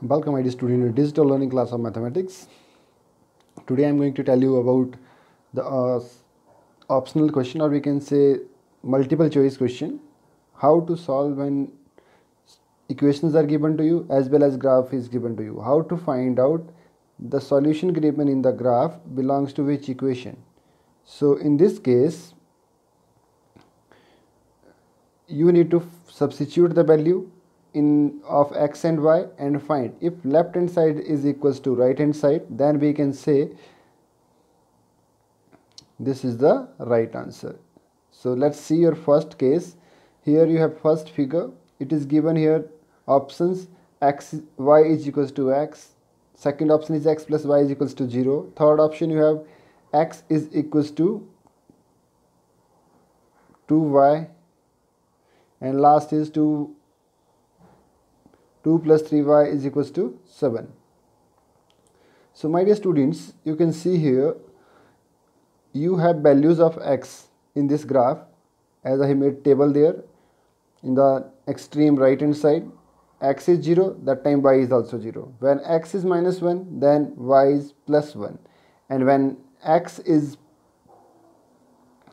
Welcome, my dear student, in a digital learning class of mathematics. Today I am going to tell you about the optional question, or we can say multiple choice question, how to solve when equations are given to you as well as graph is given to you. How to find out the solution given in the graph belongs to which equation. So in this case, you need to substitute the value in of x and y and find if left hand side is equals to right hand side, then we can say this is the right answer. So let's see your first case. Here you have first figure. It is given here options x y is equals to x. Second option is x plus y is equals to 0. Third option you have x is equals to 2y, and last is 2 plus 3y is equals to 7. So my dear students, you can see here you have values of x in this graph, as I made table there in the extreme right hand side. X is 0, that time y is also 0. When x is minus 1, then y is plus 1, and when x is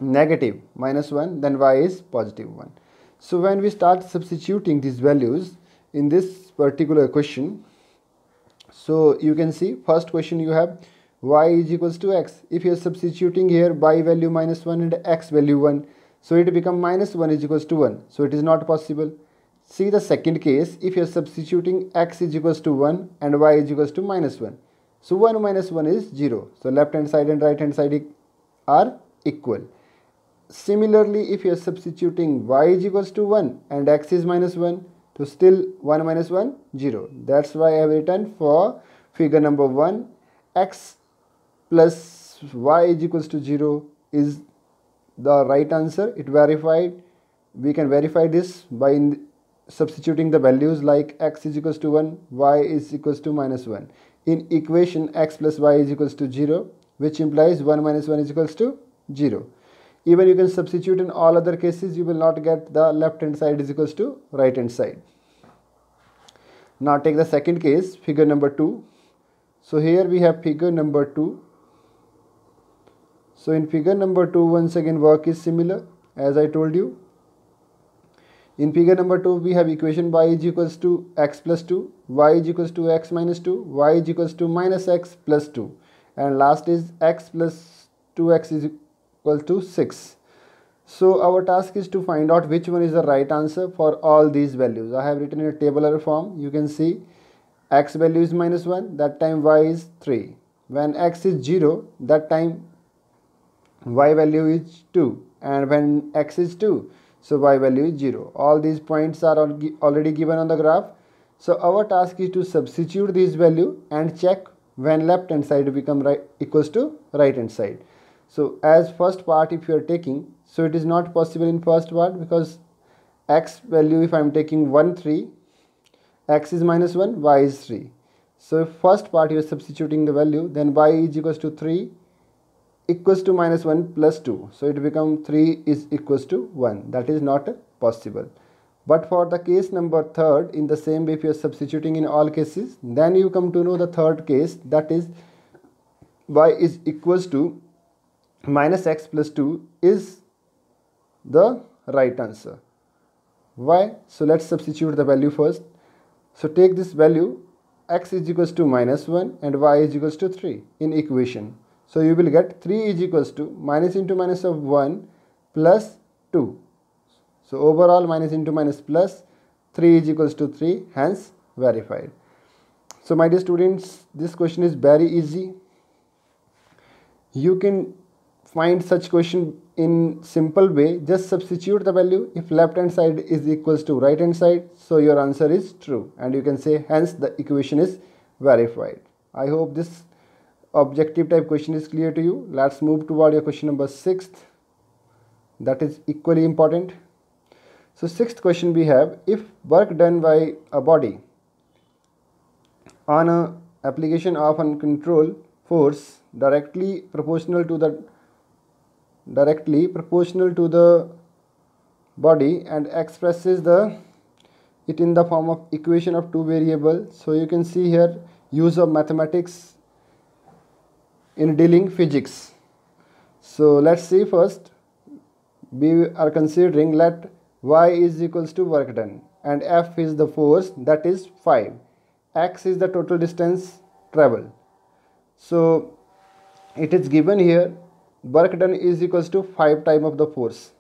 negative minus 1, then y is positive 1. So when we start substituting these values in this particular question, so you can see first question you have y is equals to x. If you are substituting here y value minus 1 and x value 1, so it become minus 1 is equals to 1, so it is not possible. See the second case, if you are substituting x is equals to 1 and y is equals to minus 1, so 1 minus 1 is 0, so left hand side and right hand side are equal. Similarly, if you are substituting y is equals to 1 and x is minus 1, so still 1 minus 1, 0. That's why I have written for figure number 1, x plus y is equals to 0 is the right answer. It verified. We can verify this by substituting the values like x is equals to 1, y is equals to minus 1. In equation x plus y is equals to 0, which implies 1 minus 1 is equals to 0. Even you can substitute in all other cases, you will not get the left hand side is equals to right hand side. Now take the second case, figure number 2. So here we have figure number 2. So in figure number 2, once again work is similar as I told you. In figure number 2, we have equation y is equals to x plus 2, y is equals to x minus 2, y is equals to minus x plus 2, and last is x plus 2x is equal to 6. So our task is to find out which one is the right answer for all these values. I have written in a tabular form. You can see x value is minus 1, that time y is 3. When x is 0, that time y value is 2, and when x is 2, so y value is 0. All these points are already given on the graph. So our task is to substitute this value and check when left hand side become right equals to right hand side. So as first part if you are taking, so it is not possible in first part because x value, if I am taking 1 3, x is minus 1, y is 3. So if first part you are substituting the value, then y is equals to 3 equals to minus 1 plus 2. So it becomes 3 is equals to 1. That is not possible. But for the case number 3rd, in the same way if you are substituting in all cases, then you come to know the third case, that is y is equals to minus x plus 2 is the right answer. Why? So let's substitute the value first. So take this value, x is equals to minus 1 and y is equals to 3 in equation. So you will get 3 is equals to minus into minus of 1 plus 2. So overall minus into minus plus 3 is equals to 3, hence verified. So my dear students, this question is very easy. You can find such question in simple way. Just substitute the value. If left hand side is equals to right hand side, so your answer is true, and you can say hence the equation is verified. I hope this objective type question is clear to you. Let's move toward your question number 6th. That is equally important. So 6th question we have, if work done by a body on a application of uncontrolled force directly proportional to the body and expresses the it in the form of equation of two variables. So you can see here use of mathematics in dealing physics. So let's see first. We are considering let y is equals to work done and F is the force, that is 5. X is the total distance traveled. So it is given here work done is equals to 5 times of the force.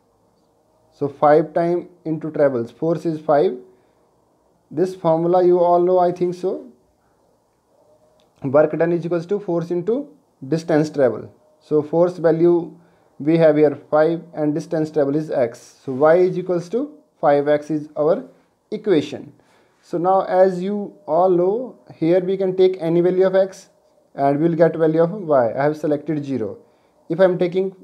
So 5 times into travels, force is 5. This formula you all know, I think so. Work done is equals to force into distance travel. So force value we have here 5 and distance travel is x. So y is equals to 5x is our equation. So now as you all know, here we can take any value of x and we will get value of y. I have selected 0. If I am taking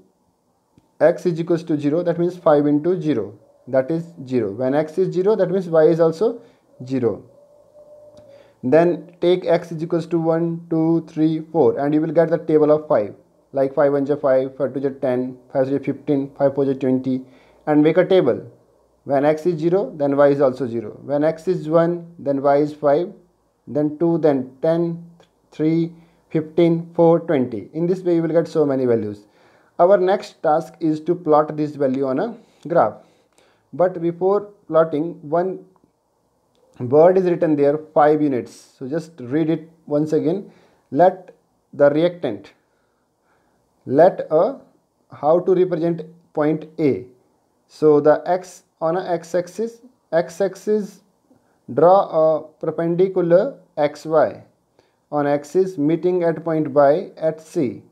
x is equals to 0, that means 5 into 0, that is 0. When x is 0, that means y is also 0. Then take x is equals to 1, 2, 3, 4 and you will get the table of 5. Like 5 1 is 5, 5 2 is 10, 5 3 is 15, 5 4 is 20 and make a table. When x is 0, then y is also 0. When x is 1, then y is 5, then 2, then 10, 3, 15, 4, 20. In this way you will get so many values. Our next task is to plot this value on a graph. But before plotting, one word is written there 5 units. So just read it once again. Let the reactant, how to represent point A. So the x on a x-axis, draw a perpendicular xy on axis meeting at point Y at C.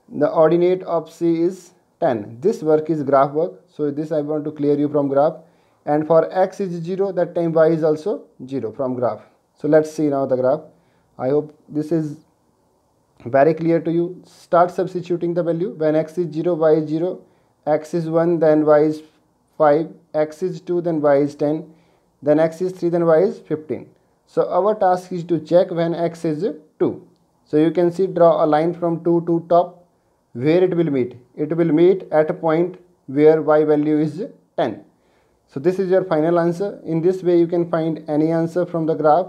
The ordinate of C is 10. This work is graph work. So this I want to clear you from graph. And for x is 0, that time y is also 0 from graph. So let's see now the graph. I hope this is very clear to you. Start substituting the value. When x is 0, y is 0, x is 1, then y is 5, x is 2, then y is 10, then x is 3, then y is 15. So our task is to check when x is 2. So you can see, draw a line from 2 to top. Where it will meet? It will meet at a point where y value is 10. So this is your final answer. In this way you can find any answer from the graph.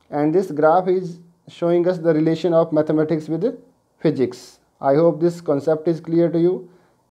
And this graph is showing us the relation of mathematics with physics. I hope this concept is clear to you.